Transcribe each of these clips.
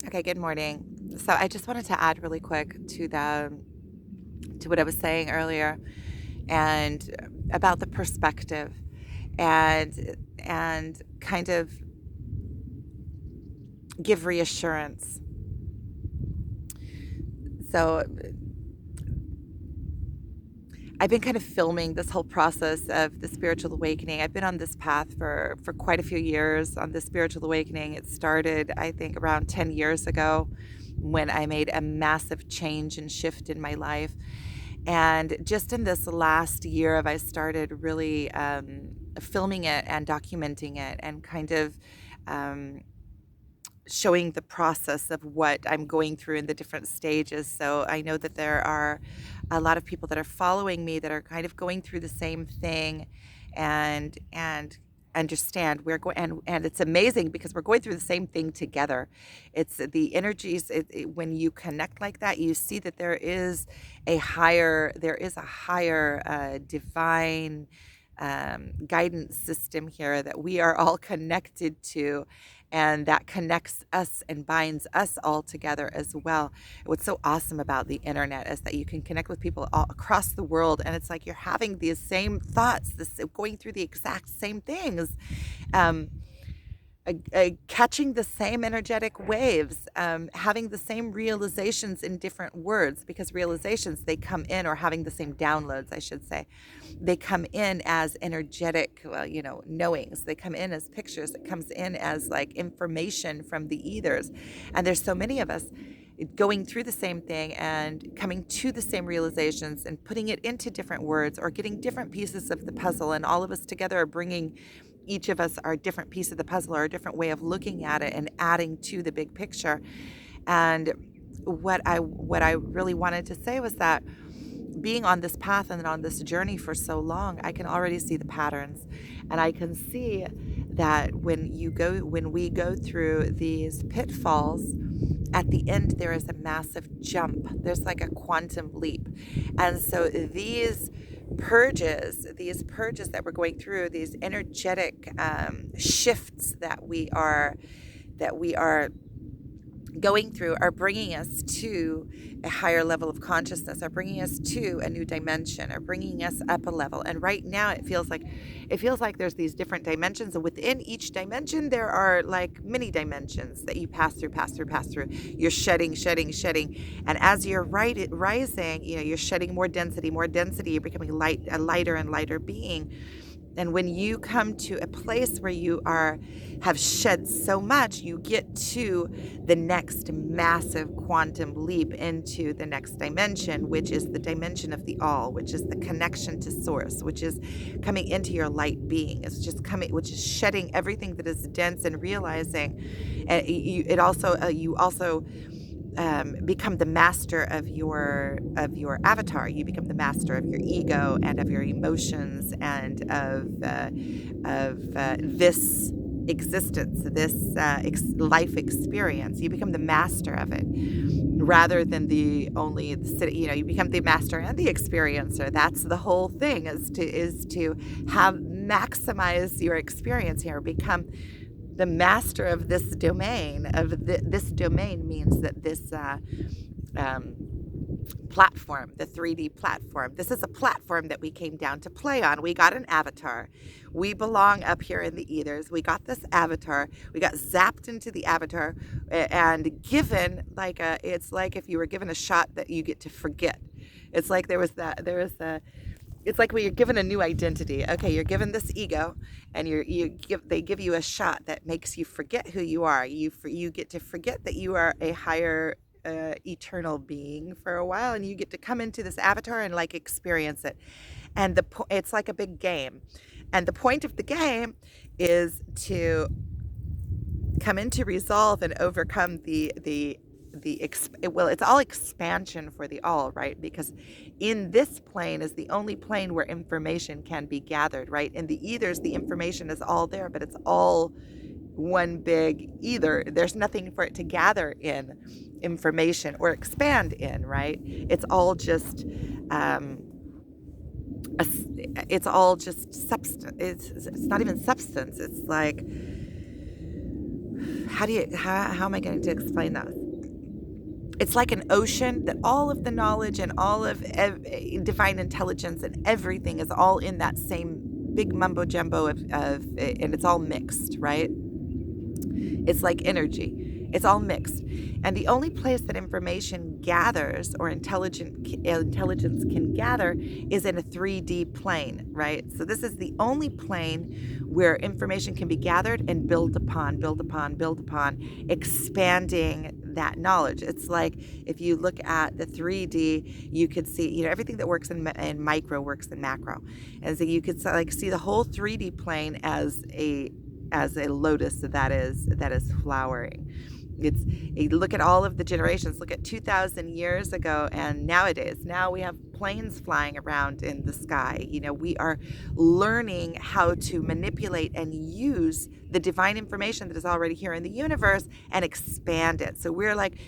Okay, good morning. So I just wanted to add really quick to what I was saying earlier and about the perspective and kind of give reassurance. So I've been kind of filming this whole process of the spiritual awakening. I've been on this path for quite a few years on the spiritual awakening. It started, I think, around 10 years ago when I made a massive change and shift in my life. And just in this last year of I started really filming it and documenting it and kind of um, showing the process of what I'm going through in the different stages. So I know that there are a lot of people that are following me that are kind of going through the same thing and understand we're going and it's amazing because we're going through the same thing together. It's the energies when you connect like that, you see that there is a higher divine guidance system here that we are all connected to, and that connects us and binds us all together as well. What's so awesome about the internet is that you can connect with people all across the world, and it's like you're having these same thoughts, going through the exact same things. Um, Catching the same energetic waves, having the same realizations in different words, because realizations, they come in, or having the same downloads, I should say, they come in as energetic, well, knowings. They come in as pictures. It comes in as like information from the ethers. And there's so many of us going through the same thing and coming to the same realizations and putting it into different words or getting different pieces of the puzzle. And all of us together are bringing each of us our different piece of the puzzle or a different way of looking at it and adding to the big picture. And what I really wanted to say was that being on this path and on this journey for so long, I can already see the patterns. And I can see that when we go through these pitfalls, at the end there is a massive jump. There's like a quantum leap. And so these purges that we're going through, these energetic shifts that we are going through, are bringing us to a higher level of consciousness, are bringing us to a new dimension, are bringing us up a level. And right now it feels like there's these different dimensions, and within each dimension there are like many dimensions that you pass through. You're shedding, and as you're rising, you're shedding more density. You're becoming a lighter and lighter being. And when you come to a place where have shed so much, you get to the next massive quantum leap into the next dimension, which is the dimension of the all, which is the connection to source, which is coming into your light being. It's just coming, which is shedding everything that is dense and realizing. And you also become the master of your avatar. You become the master of your ego and of your emotions and of this existence, this life experience. You become the master of it, rather than you become the master and the experiencer. That's the whole thing, is to have maximize your experience here, become the master of this domain. This domain means that this um, platform, the 3D platform, this is a platform that we came down to play on. We got an avatar. We belong up here in the ethers. We got this avatar. We got zapped into the avatar and given it's like if you were given a shot that you get to forget. It's like it's like when you're given a new identity. Okay, you're given this ego, and they give you a shot that makes you forget who you are. You get to forget that you are a higher eternal being for a while, and you get to come into this avatar and like experience it. And it's like a big game, and the point of the game is to come into resolve and overcome it's all expansion for the all, right? Because in this plane is the only plane where information can be gathered, right? In the ethers, the information is all there, but it's all one big ether. There's nothing for it to gather in information or expand in, right? It's all just it's all just substance. It's not even substance. It's like, how am I going to explain this? It's like an ocean that all of the knowledge and all of divine intelligence and everything is all in that same big mumbo jumbo and it's all mixed, right? It's like energy. It's all mixed. And the only place that information gathers or intelligence can gather is in a 3D plane, right? So this is the only plane where information can be gathered and built upon, built upon, built upon, expanding that knowledge. It's like if you look at the 3D, you could see, everything that works in micro works in macro. And so you could like see the whole 3D plane as a lotus that is flowering. It's you look at all of the generations. Look at 2,000 years ago and nowadays. Now we have planes flying around in the sky. We are learning how to manipulate and use the divine information that is already here in the universe and expand it. So we're like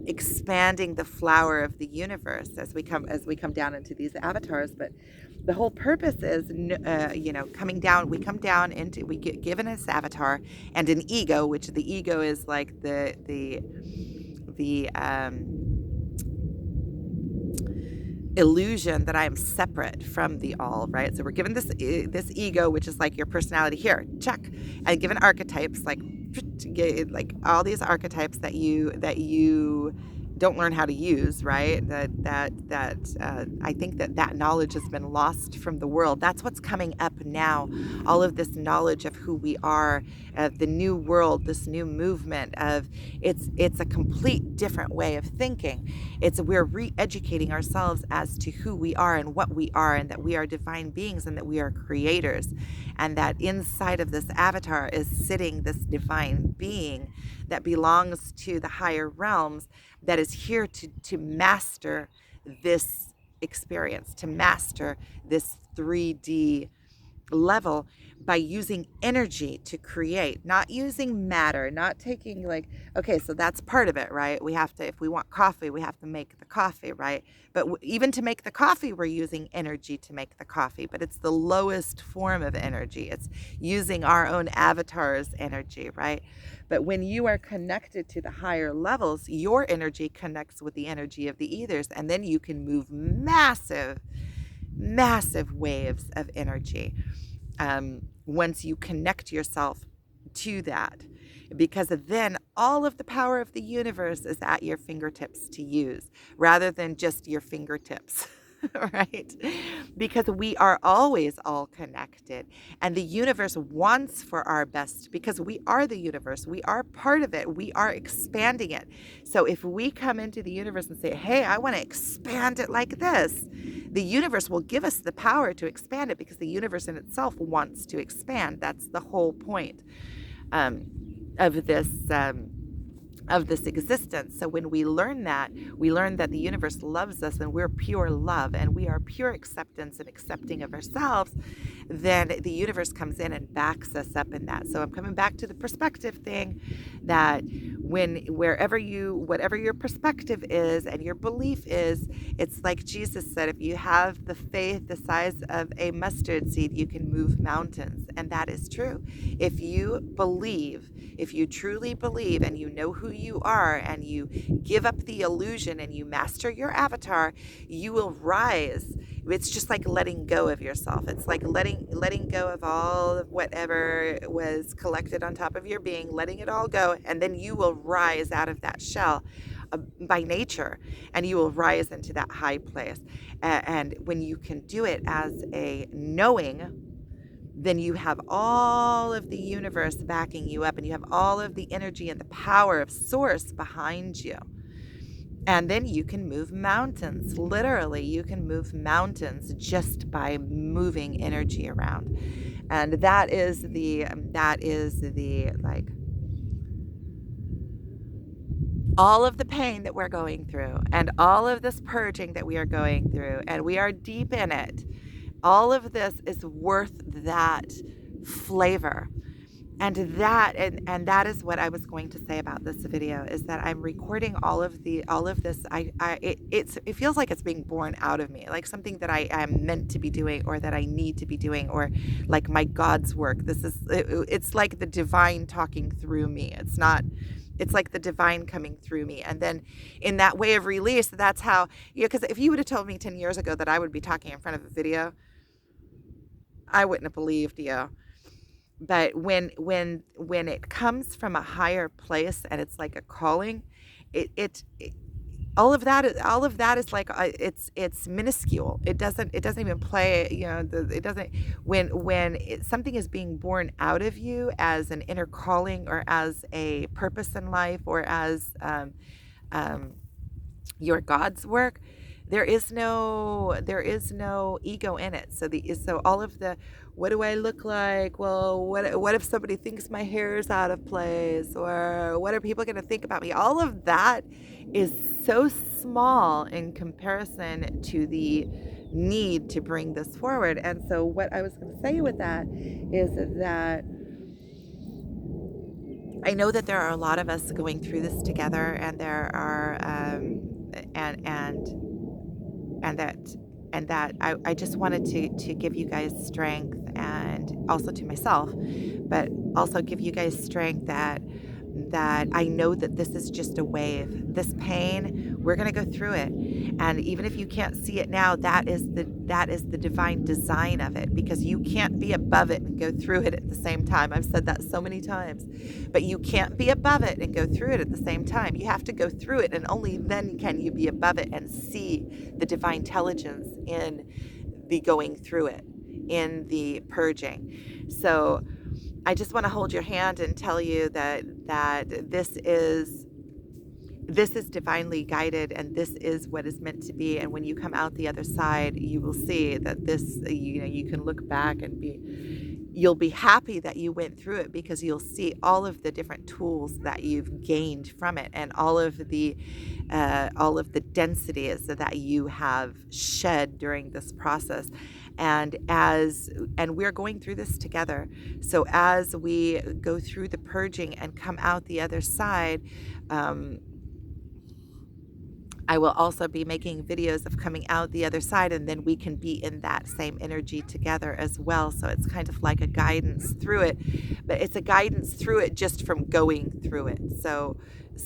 expanding the flower of the universe as we come down into these avatars. But the whole purpose is, coming down. We come down into, we get given this avatar and an ego, which the ego is like the illusion that I am separate from the all, right? So we're given this ego, which is like your personality. Here, check, and given archetypes like all these archetypes that you don't learn how to use, right? I think that knowledge has been lost from the world. That's what's coming up now. All of this knowledge of who we are, the new world, this new movement of it's a complete different way of thinking. We're re-educating ourselves as to who we are and what we are, and that we are divine beings and that we are creators, and that inside of this avatar is sitting this divine being that belongs to the higher realms, that is here to master this experience, to master this 3D level by using energy to create, not using matter, not taking okay, so that's part of it, right? We have to, if we want coffee, we have to make the coffee, right? But even to make the coffee, we're using energy to make the coffee, but it's the lowest form of energy. It's using our own avatar's energy, right? But when you are connected to the higher levels, your energy connects with the energy of the ethers, and then you can move massive waves of energy once you connect yourself to that, because then all of the power of the universe is at your fingertips to use rather than just your fingertips. Right? Because we are always all connected, and the universe wants for our best, because we are the universe. We are part of it. We are expanding it. So if we come into the universe and say, hey, I want to expand it like this, the universe will give us the power to expand it, because the universe in itself wants to expand. That's the whole point of this existence. So when we learn that the universe loves us and we're pure love and we are pure acceptance and accepting of ourselves, then the universe comes in and backs us up in that. So I'm coming back to the perspective thing, that whatever your perspective is and your belief is, it's like Jesus said, if you have the faith the size of a mustard seed, you can move mountains. And that is true. If you truly believe and you know who you are and you give up the illusion and you master your avatar, you will rise. It's just like letting go of yourself. It's like letting go of all of whatever was collected on top of your being, letting it all go, and then you will rise out of that shell by nature, and you will rise into that high place. And when you can do it as a knowing, then you have all of the universe backing you up, and you have all of the energy and the power of source behind you. And then you can move mountains. Literally, you can move mountains just by moving energy around. And that is the all of the pain that we're going through and all of this purging that we are going through, and we are deep in it. All of this is worth that flavor. And that is what I was going to say about this video, is that I'm recording all of this. It feels like it's being born out of me, like something that I am meant to be doing, or that I need to be doing, or like my God's work. It's like the divine talking through me. It's like the divine coming through me. And then in that way of release, that's how, because if you would have told me 10 years ago that I would be talking in front of a video, I wouldn't have believed you. But when it comes from a higher place and it's like a calling, it all of that is like, it's minuscule. It doesn't even play, it doesn't, something is being born out of you as an inner calling, or as a purpose in life, or as um, your God's work. There is no ego in it. So all of the, what do I look like? Well, what if somebody thinks my hair is out of place, or what are people going to think about me? All of that is so small in comparison to the need to bring this forward. And so what I was going to say with that is that I know that there are a lot of us going through this together, and there are and that I just wanted to give you guys strength, and also to myself, but also give you guys strength, that I know that this is just a wave. This pain, we're going to go through it. And even if you can't see it now, that is the divine design of it, because you can't be above it and go through it at the same time. I've said that so many times. But you can't be above it and go through it at the same time. You have to go through it, and only then can you be above it and see the divine intelligence in the going through it, in the purging. So I just want to hold your hand and tell you that this is divinely guided, and this is what is meant to be. And when you come out the other side, you will see that this, you can look back and you'll be happy that you went through it, because you'll see all of the different tools that you've gained from it, and all of the densities that you have shed during this process. And we're going through this together. So as we go through the purging and come out the other side, um, I will also be making videos of coming out the other side, and then we can be in that same energy together as well. So it's kind of like a guidance through it, but it's a guidance through it just from going through it. So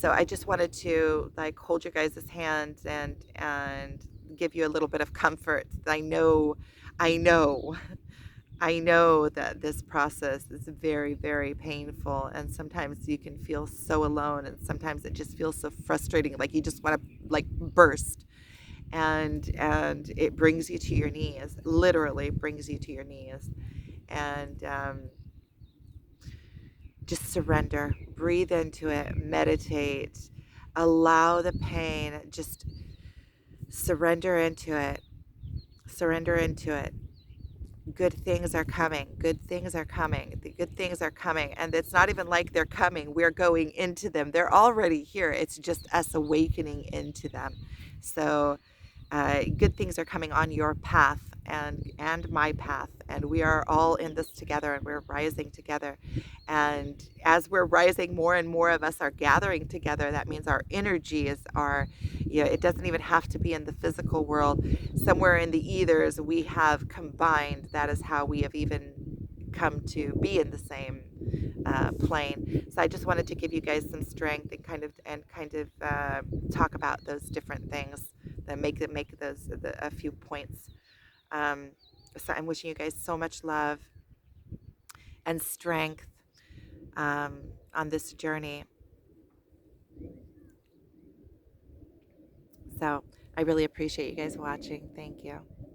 I just wanted to, like, hold your guys' hands and give you a little bit of comfort. I know I know that this process is very, very painful, and sometimes you can feel so alone, and sometimes it just feels so frustrating, like you just want to, like, burst. And it brings you to your knees, literally brings you to your knees. And just surrender, breathe into it, meditate, allow the pain, just surrender into it, surrender into it. Good things are coming. Good things are coming. The good things are coming. And it's not even like they're coming. We're going into them. They're already here. It's just us awakening into them. So good things are coming on your path, and my path. And we are all in this together, and we're rising together. And as we're rising, more and more of us are gathering together. That means our energy is it doesn't even have to be in the physical world. Somewhere in the ethers, we have combined. That is how we have even come to be in the same plane. So I just wanted to give you guys some strength, and kind of talk about those different things, that make a few points. So I'm wishing you guys so much love and strength on this journey. So I really appreciate you guys watching. Thank you.